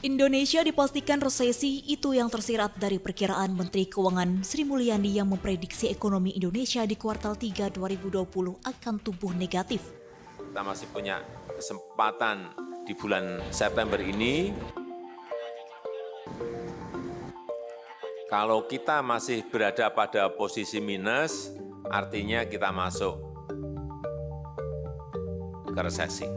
Indonesia dipastikan resesi, itu yang tersirat dari perkiraan Menteri Keuangan Sri Mulyani yang memprediksi ekonomi Indonesia di kuartal 3 2020 akan tumbuh negatif. Kita masih punya kesempatan di bulan September ini. Kalau kita masih berada pada posisi minus, artinya kita masuk ke resesi.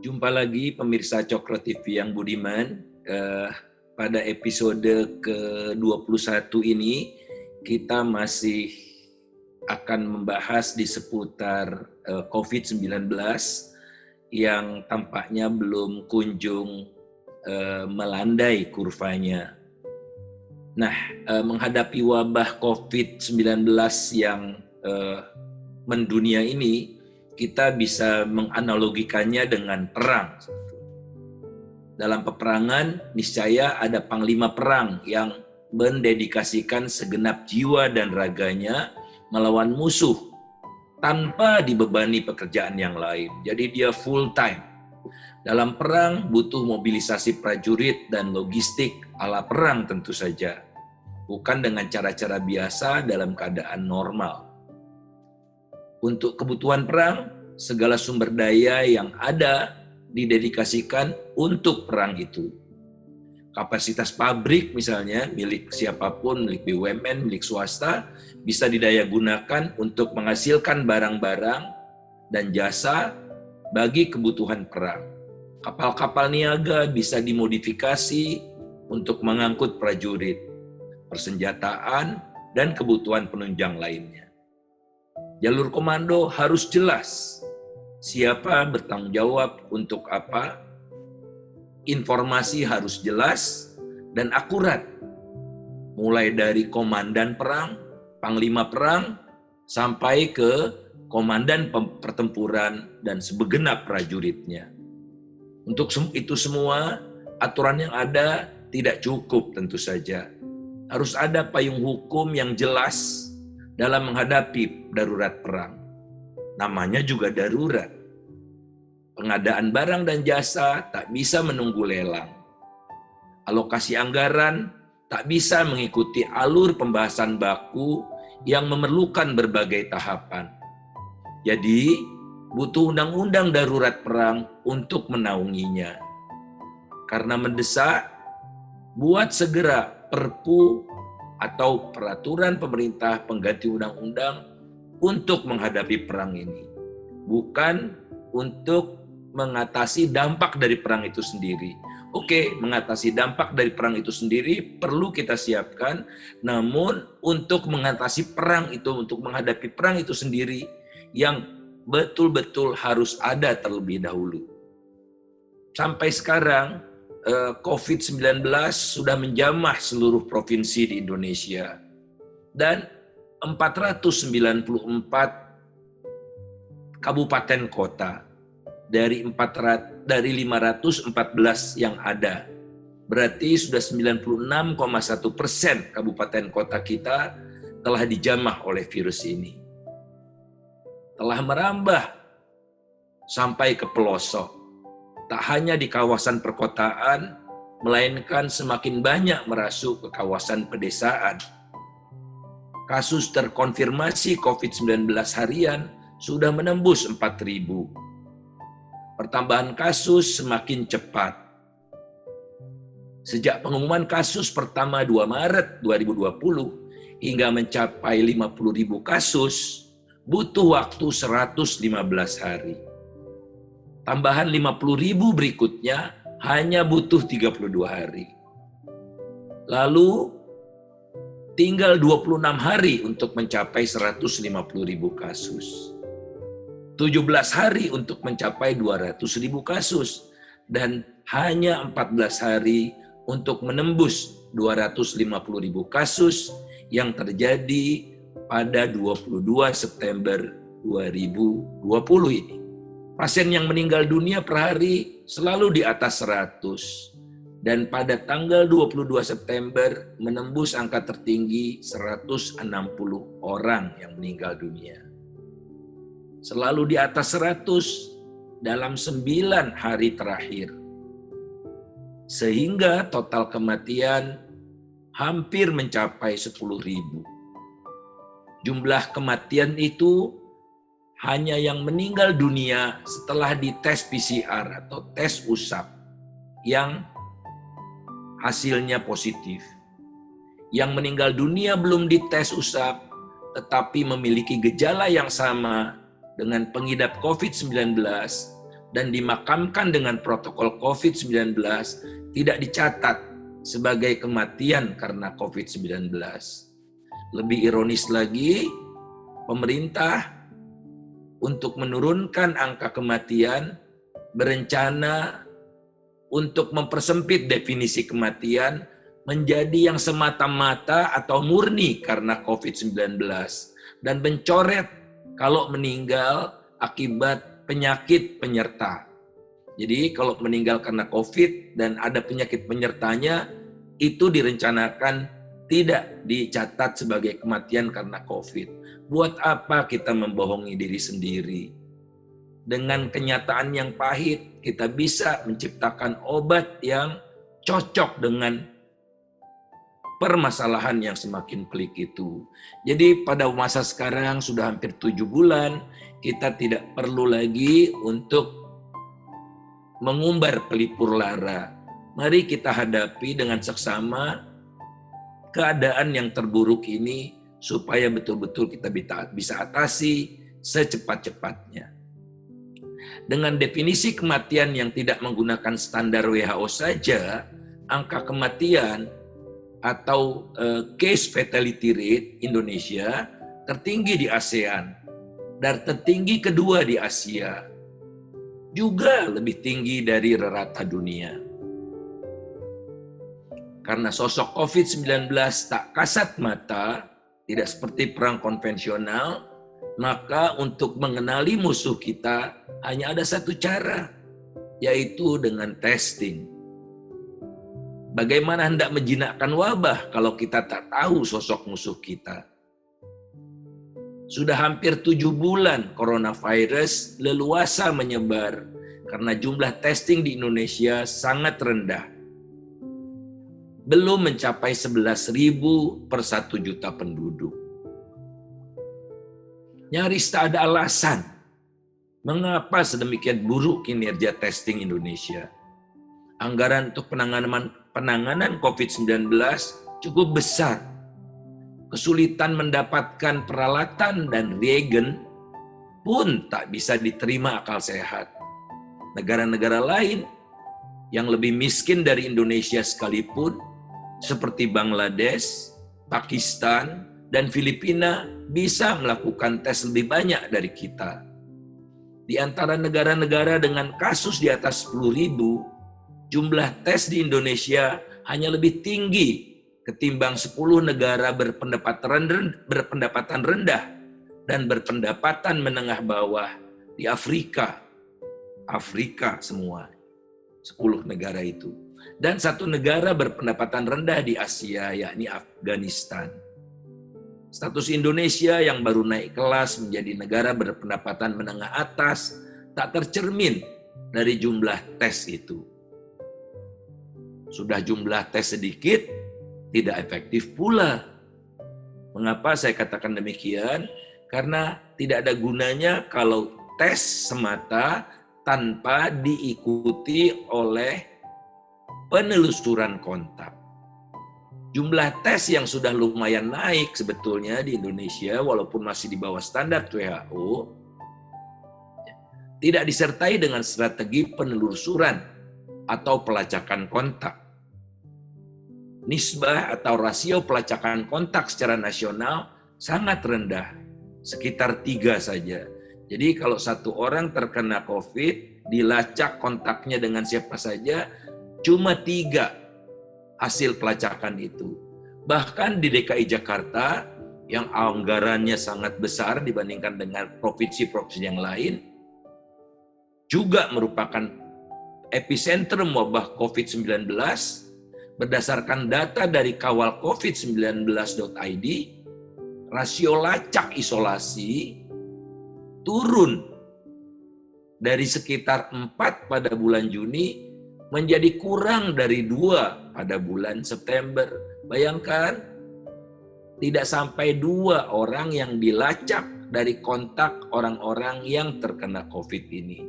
Jumpa lagi pemirsa Cokro TV yang budiman. Pada episode ke-21 ini kita masih akan membahas di seputar COVID-19 yang tampaknya belum kunjung melandai kurvanya. Nah, menghadapi wabah COVID-19 yang mendunia ini, kita bisa menganalogikannya dengan perang. Dalam peperangan, niscaya ada panglima perang yang mendedikasikan segenap jiwa dan raganya melawan musuh tanpa dibebani pekerjaan yang lain. Jadi dia full time. Dalam perang butuh mobilisasi prajurit dan logistik ala perang tentu saja. Bukan dengan cara-cara biasa dalam keadaan normal. Untuk kebutuhan perang, segala sumber daya yang ada didedikasikan untuk perang itu. Kapasitas pabrik misalnya, milik siapapun, milik BUMN, milik swasta, bisa didayagunakan untuk menghasilkan barang-barang dan jasa bagi kebutuhan perang. Kapal-kapal niaga bisa dimodifikasi untuk mengangkut prajurit, persenjataan, dan kebutuhan penunjang lainnya. Jalur komando harus jelas. Siapa bertanggung jawab untuk apa? Informasi harus jelas dan akurat. Mulai dari komandan perang, panglima perang, sampai ke komandan pertempuran dan segenap prajuritnya. Untuk itu semua, aturan yang ada tidak cukup tentu saja. Harus ada payung hukum yang jelas dalam menghadapi darurat perang. Namanya juga darurat. Pengadaan barang dan jasa tak bisa menunggu lelang. Alokasi anggaran tak bisa mengikuti alur pembahasan baku yang memerlukan berbagai tahapan. Jadi, butuh undang-undang darurat perang untuk menaunginya. Karena mendesak, buat segera Perpu atau peraturan pemerintah pengganti undang-undang untuk menghadapi perang ini. Bukan untuk mengatasi dampak dari perang itu sendiri. Oke, mengatasi dampak dari perang itu sendiri perlu kita siapkan, namun untuk mengatasi perang itu, untuk menghadapi perang itu sendiri yang betul-betul harus ada terlebih dahulu. Sampai sekarang, COVID-19 sudah menjamah seluruh provinsi di Indonesia dan 494 kabupaten kota dari 514 yang ada. Berarti sudah 96,1% kabupaten kota kita telah dijamah oleh virus ini. Telah merambah sampai ke pelosok. Tak hanya di kawasan perkotaan, melainkan semakin banyak merasuk ke kawasan pedesaan. Kasus terkonfirmasi COVID-19 harian sudah menembus 4.000. Pertambahan kasus semakin cepat. Sejak pengumuman kasus pertama 2 Maret 2020 hingga mencapai 50.000 kasus, butuh waktu 115 hari. Tambahan 50.000 berikutnya hanya butuh 32 hari. Lalu tinggal 26 hari untuk mencapai 150.000 kasus. 17 hari untuk mencapai 200.000 kasus. Dan hanya 14 hari untuk menembus 250.000 kasus yang terjadi pada 22 September 2020 ini. Pasien yang meninggal dunia per hari selalu di atas 100. dan pada tanggal 22 September menembus angka tertinggi 160 orang yang meninggal dunia. Selalu di atas 100 dalam 9 hari terakhir. Sehingga total kematian hampir mencapai 10.000. Jumlah kematian itu hanya yang meninggal dunia setelah dites PCR atau tes usap yang hasilnya positif. Yang meninggal dunia belum dites usap, tetapi memiliki gejala yang sama dengan pengidap COVID-19 dan dimakamkan dengan protokol COVID-19 tidak dicatat sebagai kematian karena COVID-19. Lebih ironis lagi, pemerintah untuk menurunkan angka kematian berencana untuk mempersempit definisi kematian menjadi yang semata-mata atau murni karena COVID-19 dan mencoret kalau meninggal akibat penyakit penyerta. Jadi kalau meninggal karena COVID dan ada penyakit penyertanya, itu direncanakan tidak dicatat sebagai kematian karena COVID. Buat apa kita membohongi diri sendiri? Dengan kenyataan yang pahit, kita bisa menciptakan obat yang cocok dengan permasalahan yang semakin pelik itu. Jadi pada masa sekarang sudah hampir 7 bulan, kita tidak perlu lagi untuk mengumbar pelipur lara. Mari kita hadapi dengan seksama keadaan yang terburuk ini supaya betul-betul kita bisa atasi secepat-cepatnya. Dengan definisi kematian yang tidak menggunakan standar WHO saja, angka kematian atau case fatality rate Indonesia tertinggi di ASEAN dan tertinggi kedua di Asia, juga lebih tinggi dari rata dunia. Karena sosok COVID-19 tak kasat mata, tidak seperti perang konvensional, maka untuk mengenali musuh kita hanya ada satu cara, yaitu dengan testing. Bagaimana hendak menjinakkan wabah kalau kita tak tahu sosok musuh kita? Sudah hampir 7 bulan coronavirus leluasa menyebar karena jumlah testing di Indonesia sangat rendah. Belum mencapai 11.000 per 1 juta penduduk. Nyaris tak ada alasan mengapa sedemikian buruk kinerja testing Indonesia. Anggaran untuk penanganan COVID-19 cukup besar. Kesulitan mendapatkan peralatan dan reagen pun tak bisa diterima akal sehat. Negara-negara lain yang lebih miskin dari Indonesia sekalipun, seperti Bangladesh, Pakistan, dan Filipina bisa melakukan tes lebih banyak dari kita. Di antara negara-negara dengan kasus di atas 10.000, jumlah tes di Indonesia hanya lebih tinggi ketimbang 10 negara berpendapatan rendah dan berpendapatan menengah bawah di Afrika. Afrika semua, 10 negara itu. Dan 1 negara berpendapatan rendah di Asia, yakni Afghanistan. Status Indonesia yang baru naik kelas menjadi negara berpendapatan menengah atas tak tercermin dari jumlah tes itu. Sudah jumlah tes sedikit, tidak efektif pula. Mengapa saya katakan demikian? Karena tidak ada gunanya kalau tes semata tanpa diikuti oleh penelusuran kontak. Jumlah tes yang sudah lumayan naik sebetulnya di Indonesia, walaupun masih di bawah standar WHO, tidak disertai dengan strategi penelusuran atau pelacakan kontak. Nisbah atau rasio pelacakan kontak secara nasional sangat rendah, sekitar 3 saja. Jadi kalau 1 orang terkena COVID, dilacak kontaknya dengan siapa saja, cuma 3 hasil pelacakan itu. Bahkan di DKI Jakarta yang anggarannya sangat besar dibandingkan dengan provinsi-provinsi yang lain, juga merupakan epicentrum wabah COVID-19 berdasarkan data dari kawalcovid19.id, rasio lacak isolasi turun dari sekitar 4 pada bulan Juni menjadi kurang dari 2 pada bulan September. Bayangkan, tidak sampai 2 orang yang dilacak dari kontak orang-orang yang terkena COVID ini.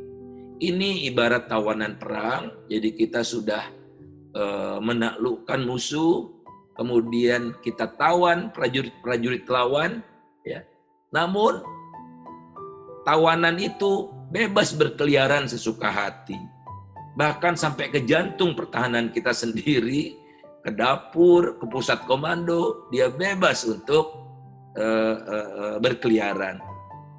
Ini ibarat tawanan perang, jadi kita sudah menaklukkan musuh, kemudian kita tawan prajurit-prajurit lawan, ya. Namun tawanan itu bebas berkeliaran sesuka hati, bahkan sampai ke jantung pertahanan kita sendiri, ke dapur, ke pusat komando, dia bebas untuk berkeliaran.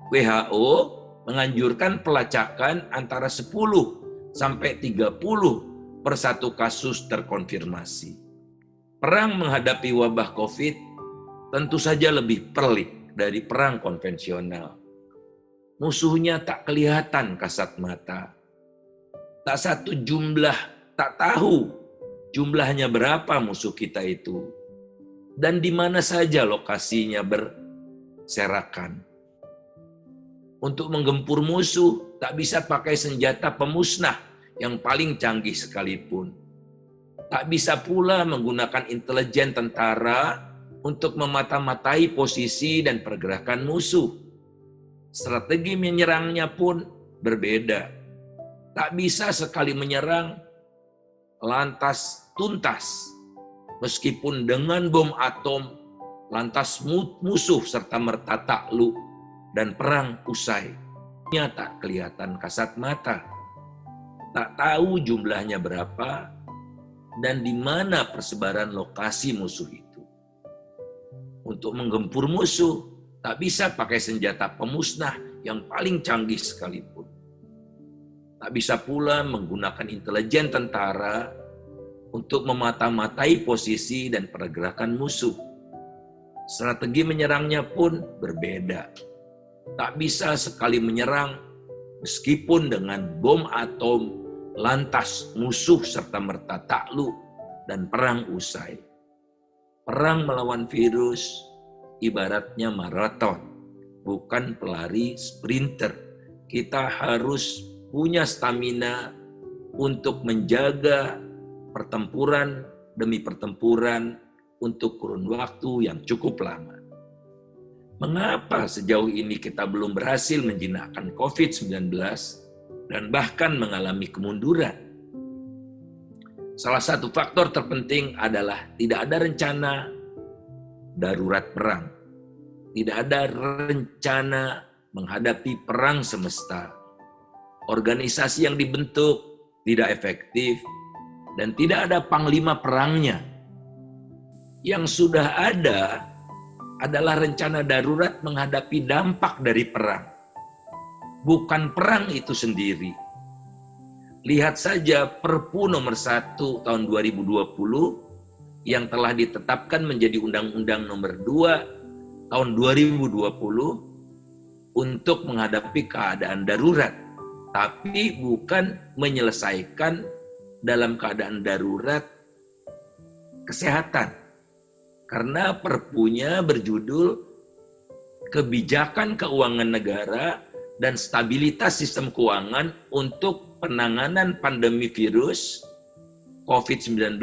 WHO menganjurkan pelacakan antara 10 sampai 30 per 1 kasus terkonfirmasi. Perang menghadapi wabah COVID tentu saja lebih pelik dari perang konvensional. Musuhnya tak kelihatan kasat mata. Tak satu jumlah, tak tahu jumlahnya berapa musuh kita itu. Dan di mana saja lokasinya berserakan. Untuk menggempur musuh, tak bisa pakai senjata pemusnah yang paling canggih sekalipun. Tak bisa pula menggunakan intelijen tentara untuk memata-matai posisi dan pergerakan musuh. Strategi menyerangnya pun berbeda. Tak bisa sekali menyerang lantas tuntas, meskipun dengan bom atom lantas musuh serta merta takluk dan perang usai. Tak kelihatan kasat mata. Tak tahu jumlahnya berapa dan di mana persebaran lokasi musuh itu. Untuk menggempur musuh, tak bisa pakai senjata pemusnah yang paling canggih sekalipun. Tak bisa pula menggunakan intelijen tentara untuk memata-matai posisi dan pergerakan musuh. Strategi menyerangnya pun berbeda. Tak bisa sekali menyerang meskipun dengan bom atom lantas musuh serta merta takluk dan perang usai. Perang melawan virus ibaratnya maraton, bukan pelari sprinter. Kita harus punya stamina untuk menjaga pertempuran demi pertempuran untuk kurun waktu yang cukup lama. Mengapa sejauh ini kita belum berhasil menjinakkan COVID-19 dan bahkan mengalami kemunduran? Salah satu faktor terpenting adalah tidak ada rencana darurat perang. Tidak ada rencana menghadapi perang semesta. Organisasi yang dibentuk tidak efektif dan tidak ada panglima perangnya. Yang sudah ada adalah rencana darurat menghadapi dampak dari perang. Bukan perang itu sendiri. Lihat saja Perpu nomor 1 tahun 2020 yang telah ditetapkan menjadi Undang-Undang nomor 2 tahun 2020 untuk menghadapi keadaan darurat. Tapi bukan menyelesaikan dalam keadaan darurat kesehatan. Karena perpunya berjudul Kebijakan Keuangan Negara dan Stabilitas Sistem Keuangan untuk Penanganan Pandemi Virus COVID-19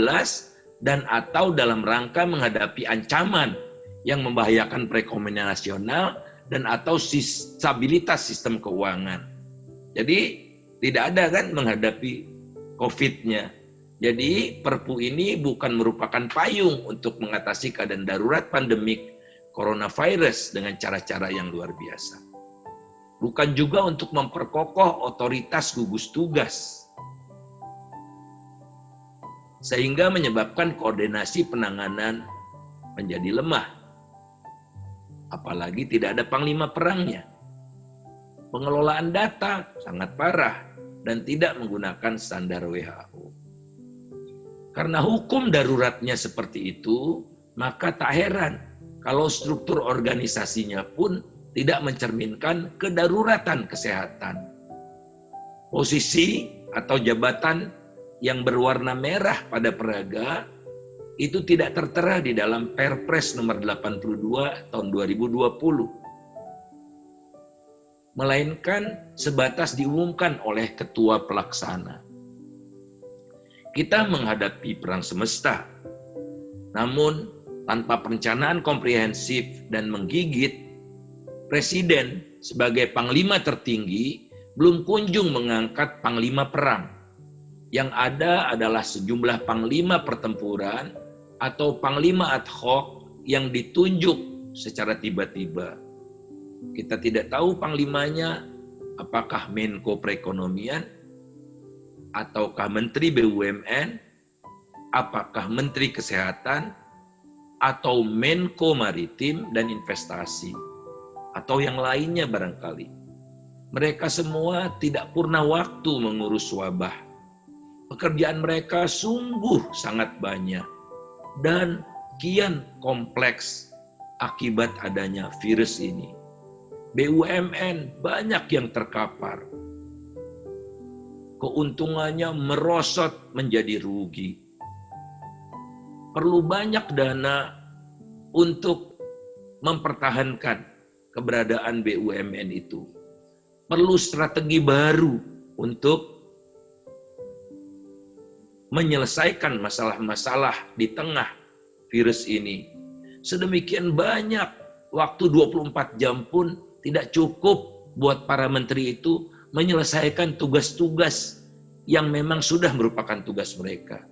dan atau dalam rangka menghadapi ancaman yang membahayakan perekonomian nasional dan atau stabilitas sistem keuangan. Jadi tidak ada kan menghadapi COVID-nya. Jadi Perpu ini bukan merupakan payung untuk mengatasi keadaan darurat pandemik coronavirus dengan cara-cara yang luar biasa. Bukan juga untuk memperkokoh otoritas gugus tugas. Sehingga menyebabkan koordinasi penanganan menjadi lemah. Apalagi tidak ada panglima perangnya. Pengelolaan data sangat parah dan tidak menggunakan standar WHO. Karena hukum daruratnya seperti itu, maka tak heran kalau struktur organisasinya pun tidak mencerminkan kedaruratan kesehatan. Posisi atau jabatan yang berwarna merah pada peraga itu tidak tertera di dalam Perpres nomor 82 tahun 2020. Melainkan sebatas diumumkan oleh ketua pelaksana. Kita menghadapi perang semesta, namun tanpa perencanaan komprehensif dan menggigit, Presiden sebagai panglima tertinggi belum kunjung mengangkat panglima perang. Yang ada adalah sejumlah panglima pertempuran atau panglima ad hoc yang ditunjuk secara tiba-tiba. Kita tidak tahu panglimanya apakah Menko Perekonomian, ataukah Menteri BUMN, apakah Menteri Kesehatan, atau Menko Maritim dan Investasi, atau yang lainnya barangkali. Mereka semua tidak purna waktu mengurus wabah. Pekerjaan mereka sungguh sangat banyak dan kian kompleks akibat adanya virus ini. BUMN banyak yang terkapar. Keuntungannya merosot menjadi rugi. Perlu banyak dana untuk mempertahankan keberadaan BUMN itu. Perlu strategi baru untuk menyelesaikan masalah-masalah di tengah virus ini. Sedemikian banyak, waktu 24 jam pun tidak cukup buat para menteri itu menyelesaikan tugas-tugas yang memang sudah merupakan tugas mereka.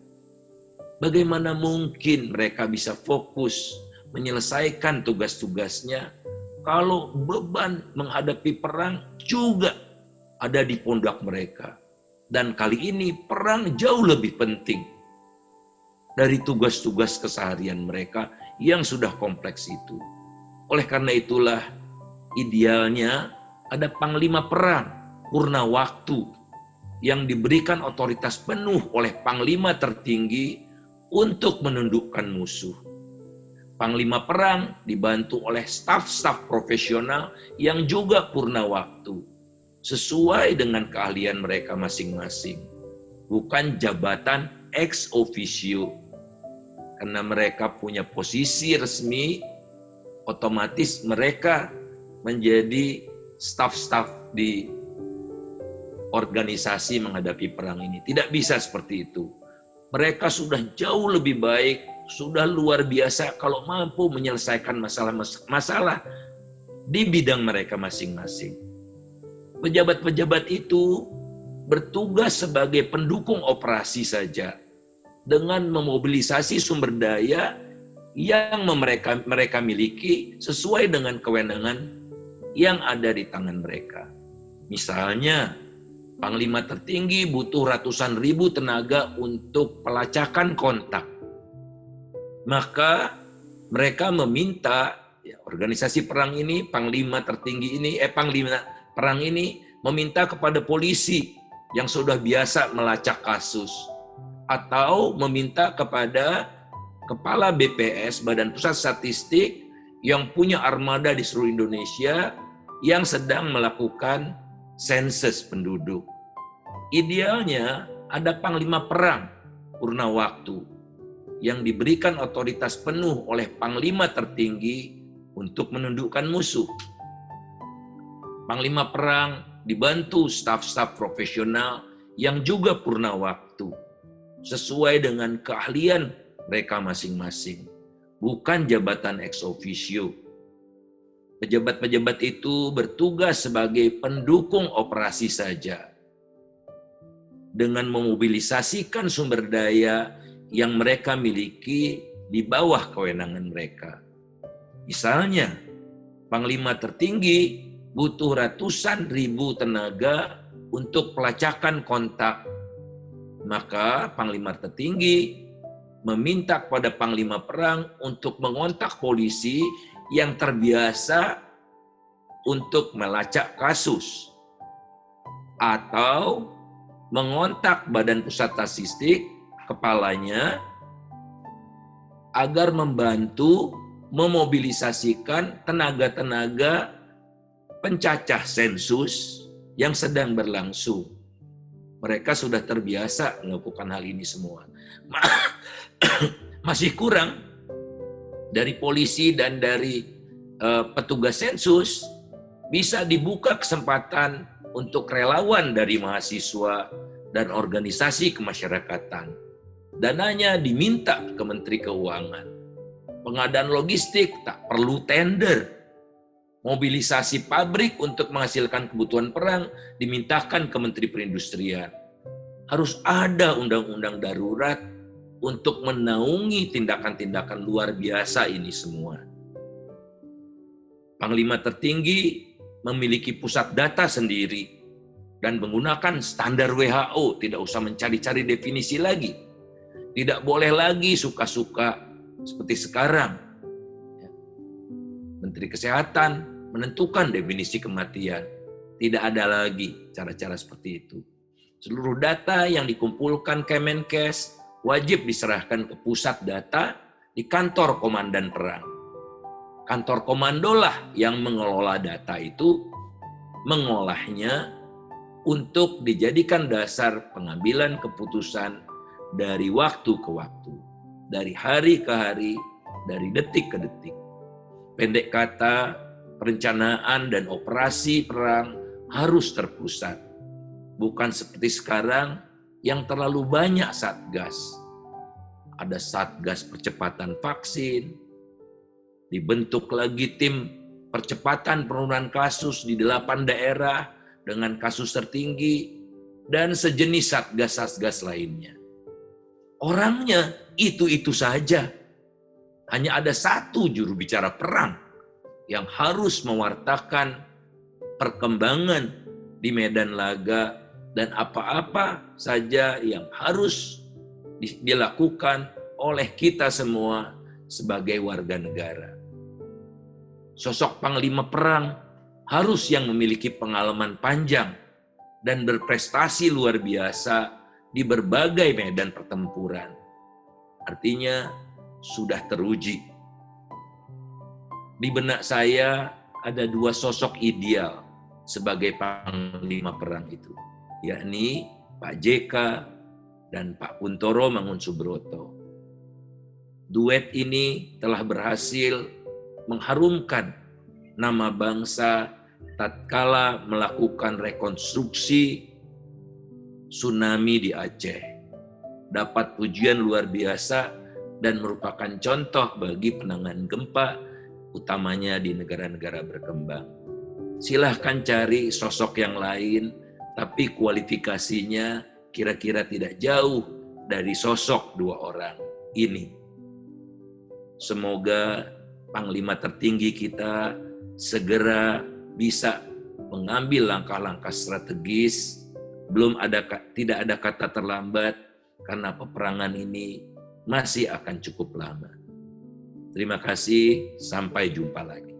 Bagaimana mungkin mereka bisa fokus menyelesaikan tugas-tugasnya kalau beban menghadapi perang juga ada di pundak mereka. Dan kali ini perang jauh lebih penting dari tugas-tugas keseharian mereka yang sudah kompleks itu. Oleh karena itulah idealnya ada panglima perang purna waktu yang diberikan otoritas penuh oleh panglima tertinggi untuk menundukkan musuh. Panglima perang dibantu oleh staf-staf profesional yang juga purna waktu, sesuai dengan keahlian mereka masing-masing. Bukan jabatan ex officio. Karena mereka punya posisi resmi, otomatis mereka menjadi staf-staf di organisasi menghadapi perang ini. Tidak bisa seperti itu. Mereka sudah jauh lebih baik, sudah luar biasa kalau mampu menyelesaikan masalah-masalah di bidang mereka masing-masing. Pejabat-pejabat itu bertugas sebagai pendukung operasi saja dengan memobilisasi sumber daya yang mereka miliki sesuai dengan kewenangan yang ada di tangan mereka. Misalnya, panglima tertinggi butuh ratusan ribu tenaga untuk pelacakan kontak. Maka mereka meminta organisasi perang ini, panglima perang ini meminta kepada polisi yang sudah biasa melacak kasus, atau meminta kepada kepala BPS, Badan Pusat Statistik, yang punya armada di seluruh Indonesia yang sedang melakukan sensus penduduk. Idealnya ada panglima perang purna waktu yang diberikan otoritas penuh oleh panglima tertinggi untuk menundukkan musuh. Panglima perang dibantu staf-staf profesional yang juga purna waktu, sesuai dengan keahlian mereka masing-masing, bukan jabatan ex officio. Pejabat-pejabat itu bertugas sebagai pendukung operasi saja, dengan memobilisasikan sumber daya yang mereka miliki di bawah kewenangan mereka. Misalnya, panglima tertinggi butuh ratusan ribu tenaga untuk pelacakan kontak. Maka panglima tertinggi meminta kepada panglima perang untuk mengontak polisi yang terbiasa untuk melacak kasus, atau mengontak Badan Pusat Statistik, kepalanya, agar membantu memobilisasikan tenaga-tenaga pencacah sensus yang sedang berlangsung. Mereka sudah terbiasa melakukan hal ini semua. Masih kurang dari polisi dan dari petugas sensus bisa dibuka kesempatan untuk relawan dari mahasiswa dan organisasi kemasyarakatan. Dananya diminta ke Menteri Keuangan. Pengadaan logistik tak perlu tender. Mobilisasi pabrik untuk menghasilkan kebutuhan perang dimintakan ke Menteri Perindustrian. Harus ada undang-undang darurat untuk menaungi tindakan-tindakan luar biasa ini semua. Panglima tertinggi memiliki pusat data sendiri dan menggunakan standar WHO, tidak usah mencari-cari definisi lagi. Tidak boleh lagi suka-suka seperti sekarang. Menteri Kesehatan menentukan definisi kematian. Tidak ada lagi cara-cara seperti itu. Seluruh data yang dikumpulkan Kemenkes wajib diserahkan ke pusat data di kantor komandan perang. Kantor komandolah yang mengelola data itu, mengolahnya untuk dijadikan dasar pengambilan keputusan dari waktu ke waktu, dari hari ke hari, dari detik ke detik. Pendek kata, perencanaan dan operasi perang harus terpusat. Bukan seperti sekarang yang terlalu banyak satgas. Ada satgas percepatan vaksin, dibentuk lagi tim percepatan penurunan kasus di 8 daerah dengan kasus tertinggi, dan sejenis satgas-satgas lainnya. Orangnya itu-itu saja. Hanya ada satu juru bicara perang yang harus mewartakan perkembangan di medan laga dan apa-apa saja yang harus dilakukan oleh kita semua sebagai warga negara. Sosok panglima perang harus yang memiliki pengalaman panjang dan berprestasi luar biasa di berbagai medan pertempuran. Artinya sudah teruji. Di benak saya ada 2 sosok ideal sebagai panglima perang itu, yakni Pak JK dan Pak Kuntoro Mangunsubrata. Duet ini telah berhasil mengharumkan nama bangsa tatkala melakukan rekonstruksi tsunami di Aceh. Dapat pujian luar biasa dan merupakan contoh bagi penanganan gempa, utamanya di negara-negara berkembang. Silahkan cari sosok yang lain, tapi kualifikasinya kira-kira tidak jauh dari sosok 2 orang ini. Semoga Panglima tertinggi kita segera bisa mengambil langkah-langkah strategis. Tidak ada kata terlambat karena peperangan ini masih akan cukup lama. Terima kasih, sampai jumpa lagi.